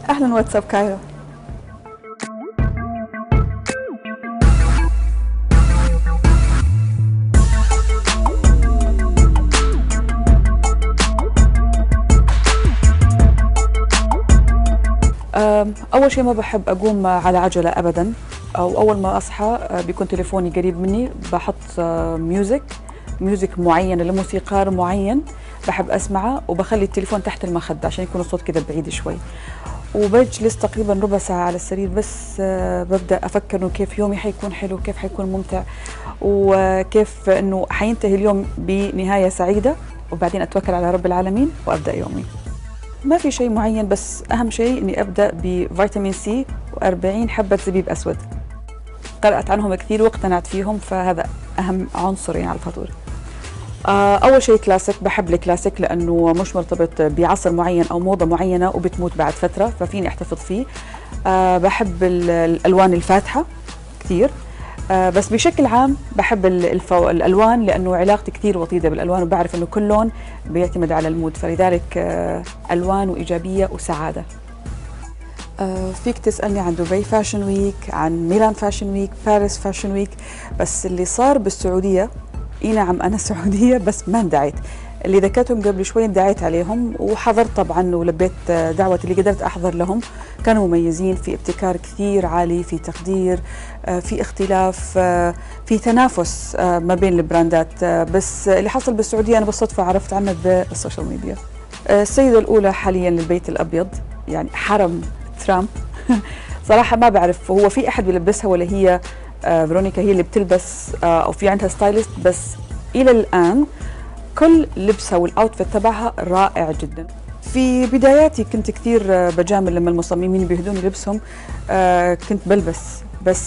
أهلا واتساب كايرو. أول شيء ما بحب أقوم على عجلة أبداً، أو أول ما أصحى بيكون تليفوني قريب مني، بحط ميوزك معينة لموسيقار معين بحب أسمعه، وبخلي التليفون تحت المخدة عشان يكون الصوت كده بعيد شوي، وبجلس تقريباً ربع ساعة على السرير بس ببدأ أفكر إنه كيف يومي حيكون حلو، كيف حيكون ممتع، وكيف إنه حينتهي اليوم بنهاية سعيدة، وبعدين أتوكل على رب العالمين وأبدأ يومي. ما في شيء معين، بس أهم شيء إني أبدأ بفيتامين سي و40 حبة زبيب أسود. قرأت عنهم كثير واقتنعت فيهم، فهذا أهم عنصر يعني على الفطور. أول شيء كلاسيك، بحب الكلاسيك لأنه مش مرتبط بعصر معين أو موضة معينة وبتموت بعد فترة، ففيني أحتفظ فيه. بحب الألوان الفاتحة كثير. بس بشكل عام بحب الألوان، لأنه علاقتي كثير وطيدة بالألوان، وبعرف أنه كل لون بيعتمد على المود، فلذلك ألوان وإيجابية وسعادة. فيك تسألني عن دبي فاشن ويك، عن ميلان فاشن ويك، باريس فاشن ويك، بس اللي صار بالسعودية، إي نعم أنا سعودية بس ما اندعيت. اللي ذكرتهم قبل شوي اندعيت عليهم وحضرت طبعا، ولبيت دعوة اللي قدرت أحضر لهم. كانوا مميزين في ابتكار كثير عالي، في تقدير، في اختلاف، في تنافس ما بين البراندات. بس اللي حصل بالسعودية أنا بالصدفة عرفت عنه بالسوشيال ميديا. السيدة الأولى حاليا للبيت الأبيض، يعني حرم ترامب. صراحة ما بعرف هو في أحد بيلبسها ولا هي فيرونيكا هي اللي بتلبس، أو في عندها ستايلست، بس إلى الآن كل لبسها والأوتفيت تبعها رائع جدا. في بداياتي كنت كثير بجامل لما المصممين بيهدوني لبسهم، كنت بلبس بس